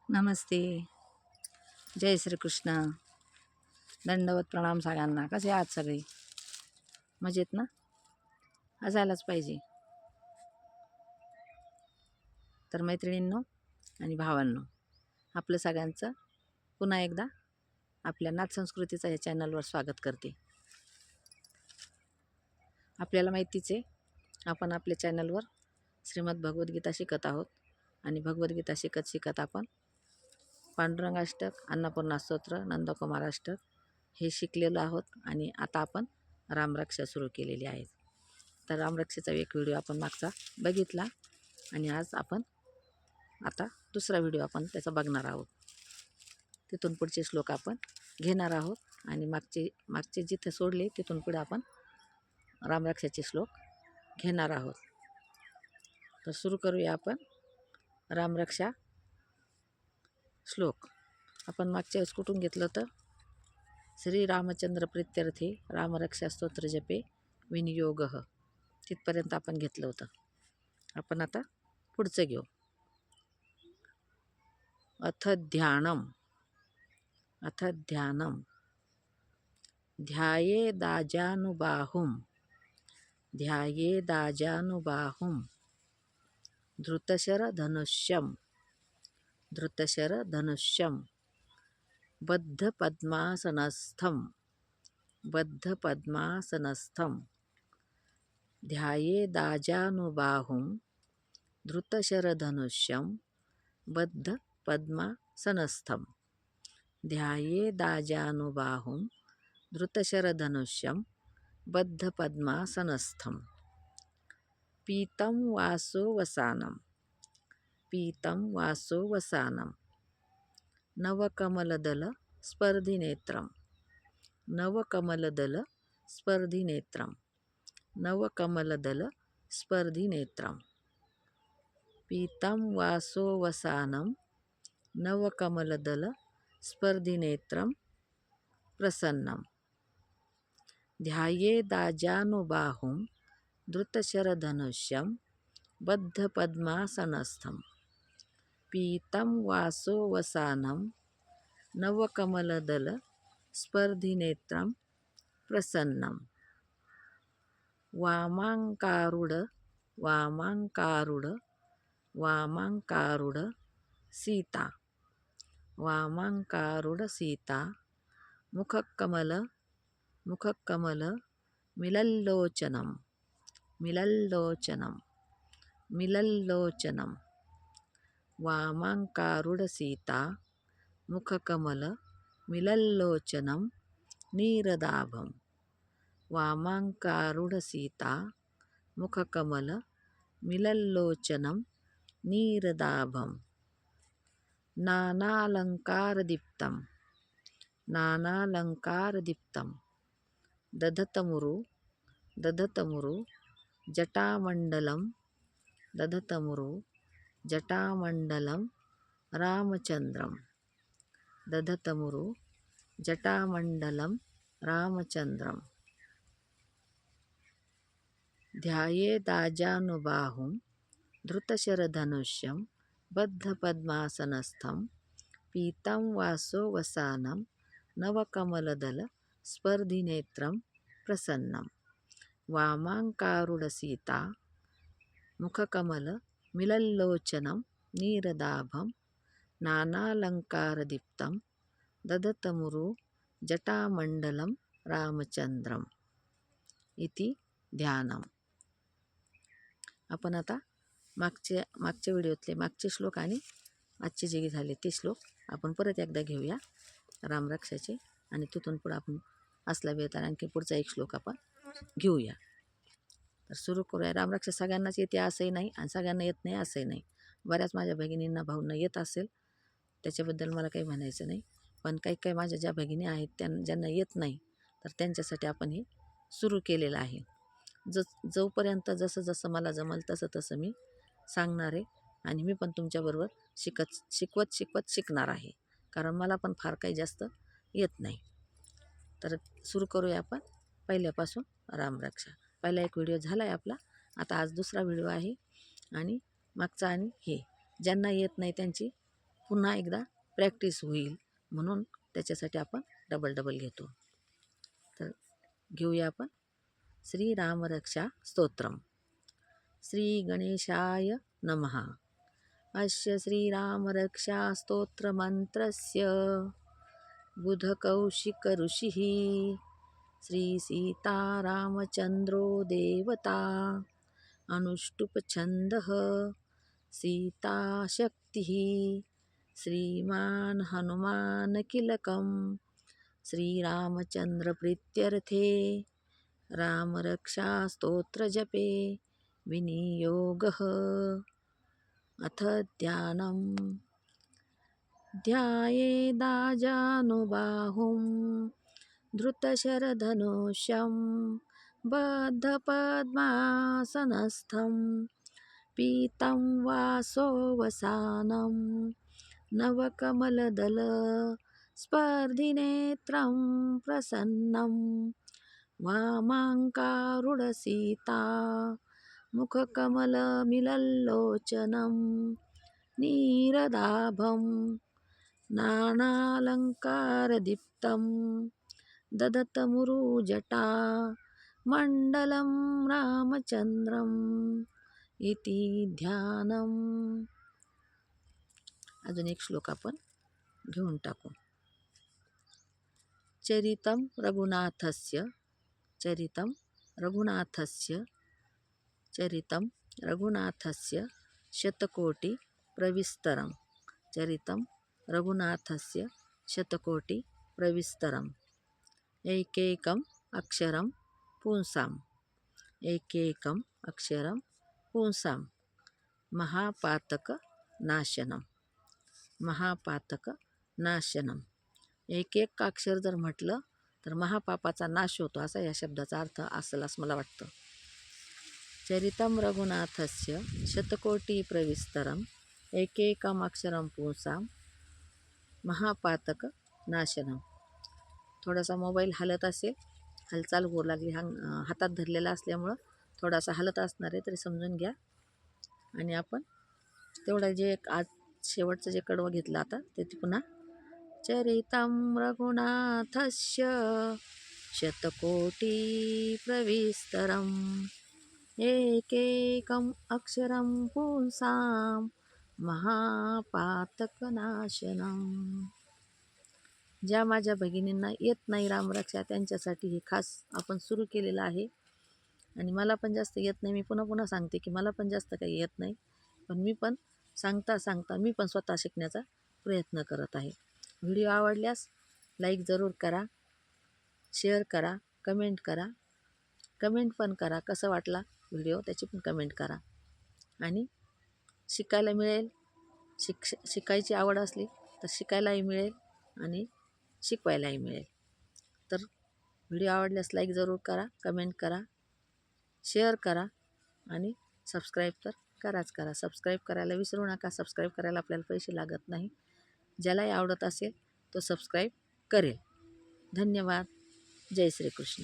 नमस्ते. जय श्रीकृष्ण. दंडवत प्रणाम सगळ्यांना. कसे आहात सगळे? मजेत ना? असायलाच पाहिजे. तर मैत्रिणींनो आणि भावांनो, आपलं सगळ्यांचं पुन्हा एकदा आपल्या नाथ संस्कृतीचा या चॅनलवर स्वागत करते. आपल्याला माहितीच आहे, आपण आपल्या चॅनलवर श्रीमद भगवद्गीता शिकत आहोत आणि भगवद्गीता शिकत शिकत आपण पांडुरंगाष्टक, अन्नपूर्णा स्तोत्र, नंदकुमार अष्टक हे शिकलेलो आहोत आणि आता आपण रामरक्षा सुरू केलेली आहे. तर रामरक्षेचा एक व्हिडिओ आपण मागचा बघितला आणि आज आपण आता दुसरा व्हिडिओ आपण त्याचा बघणार आहोत. तिथून पुढचे श्लोक आपण घेणार आहोत आणि मागचे जिथे सोडले तिथून पुढे आपण रामरक्षाचे श्लोक घेणार आहोत. तर सुरू करूया आपण रामरक्षा श्लोक. आपण मागच्या वेळेस कुठून घेतलं होतं? श्री रामचंद्र प्रीत्यर्थे रामरक्षा स्तोत्र जपे विनियोग, तिथपर्यंत आपण घेतलं होतं. आपण आता पुढचं घेऊ. अथ ध्यानम ध्यायेदाजानुबाहुं धृतशरधनुष्यं बद्धपद्मासनस्थं ध्यायेदाजानुबाहुं धृतशरधनुष्यं बद्धपद्मासनस्थं पीतं वासो वसानं नवकमलदल स्पर्धिनेत्रं पीतं वासो वसानं नवकमलदल स्पर्धिनेत्रं प्रसन्नं ध्यायेदाजानुबाहुं धृतशरधनुष्यं बद्धपद्मासनस्थं पीतं वासो वसानं नवकमलदल स्पर्धिनेत्रं प्रसन्नं वामाङ्कारूढ सीता मुखकमल मिलल्लोचनं वामाङ्कारूढ सीता मुखकमल मिलल्लोचनं नीरदाभं वामाङ्कारूढ सीता मुखकमल मिलल्लोचनं नीरदाभं नानालङ्कारदीप्तं दधतमुरु जटामण्डलं रामचन्द्रं ध्यायेदाजानुबाहुं धृतशरधनुष्यं बद्धपद्मासनस्थं पीतं वासो वसानं नवकमलदल स्पर्धिनेत्रं प्रसन्नं वामाङ्कारूढ सीता मुखकमल मिलल्लोचनं नीरदाभं नानालङ्कारदीप्तं दधतमुरु जटामण्डलं रामचन्द्रम् इति ध्यानम. आपण आता मागच्या व्हिडिओतले मागचे श्लोक आणि आजचे जे झाले ते श्लोक आपण परत एकदा घेऊया रामरक्षाचे आणि तिथून पुढे आपण असला वेळ तर आणखी पुढचा एक श्लोक आपण घेऊया. तर सुरू करूया. रामरक्षा सगळ्यांनाच येते असंही नाही आणि सगळ्यांना येत नाही असंही नाही. बऱ्याच माझ्या भगिनींना भाऊंना येत असेल, त्याच्याबद्दल मला काही म्हणायचं नाही. पण काही माझ्या ज्या भगिनी आहेत ज्यांना येत नाही तर त्यांच्यासाठी आपण हे सुरू केलेलं आहे. जोपर्यंत जसं मला जमल तसं मी सांगणार आहे आणि मी पण तुमच्याबरोबर शिकवत शिकणार आहे, कारण मला पण फार काही जास्त येत नाही. तर सुरू करूया आपण पहिल्यापासून रामरक्षा. पहिला एक व्हिडिओ झाला आहे आपला, आता आज दुसरा व्हिडिओ आहे आणि मागचा आणि हे ज्यांना येत नाही त्यांची पुन्हा एकदा प्रॅक्टिस होईल म्हणून त्याच्यासाठी आपण डबल घेतो. तर घेऊया आपण श्रीरामरक्षा स्तोत्रम. श्री गणेशाय नमः. अस्य श्रीरामरक्षा स्तोत्रमन्त्रस्य बुधकौशिक ऋषिः श्रीसीतारामचन्द्रो देवता अनुष्टुप्छन्दः सीताशक्तिः श्रीमान् हनुमानकीलकं श्रीरामचन्द्रप्रीत्यर्थे रामरक्षास्तोत्रजपे विनियोगः. अथ ध्यानम्. ध्यायेदाजानुबाहुं धृतशरधनुष्यं बद्धपद्मासनस्थं पीतं वासोवसानं नवकमलदलस्पर्धिनेत्रं प्रसन्नं वामाङ्कारुढसीता मुखकमलमिलल्लोचनं नीरदाभं नानालङ्कारदीप्तं ददतमुरुजटा मण्डलं रामचन्द्रम् इति ध्यानम्. अजून एक श्लोक आपण घेऊन टाकू. चरितं रघुनाथस्य चरितं रघुनाथस्य चरितं रघुनाथस्य शतकोटि प्रविस्तरं चरितं रघुनाथस्य शतकोटि प्रविस्तरम् एकैकम् अक्षरं पुंसाम् एकैकम् अक्षरं पुंसाम् महापातकनाशनम् महापातकनाशनम्. एक एक अक्षर जर म्हटलं तर महापापाचा नाश होतो असा या शब्दाचा अर्थ असेल असं मला वाटतं. चरितं रघुनाथस्य शतकोटि प्रविस्तरम् एकैकम् अक्षरं पुंसाम् महापातकनाशनम्. थोडासा मोबाईल हलत असेल, हालचाल होऊ लागली, हातात धरलेला असल्यामुळं थोडासा हलत असणार आहे तरी समजून घ्या. आणि आपण तेवढं जे आज शेवटचं जे कडवं घेतलं आता ते पुन्हा. चरितं रघुनाथस्य शतकोटि प्रविस्तरम् एकैकम् अक्षरं पुंसां महापातकनाशनम्. ज्या माझ्या भगिनींना येत नाही रामरक्षा त्यांच्यासाठी हे खास आपण सुरू केलेलं आहे. आणि मला पण जास्त येत नाही, मी पुन्हा सांगते की मला पण जास्त काही येत नाही, पण मी पण सांगता मी पण स्वतः शिकण्याचा प्रयत्न करत आहे. व्हिडिओ आवडल्यास लाईक जरूर करा, शेअर करा, कमेंट करा. कमेंट पण करा कसं वाटला व्हिडिओ त्याची पण कमेंट करा. आणि शिकायला मिळेल, शिकायची आवड असली तर शिकायलाही मिळेल आणि शिकवायलाही मिळेल. तर व्हिडिओ आवडल्यास लाईक जरूर करा, कमेंट करा, शेअर करा आणि सबस्क्राईब तर करा. सबस्क्राईब करायला विसरू नका. सबस्क्राईब करायला आपल्याला पैसे लागत नाही. ज्यालाही आवडत असेल तो सबस्क्राईब करेल. धन्यवाद. जय श्रीकृष्ण.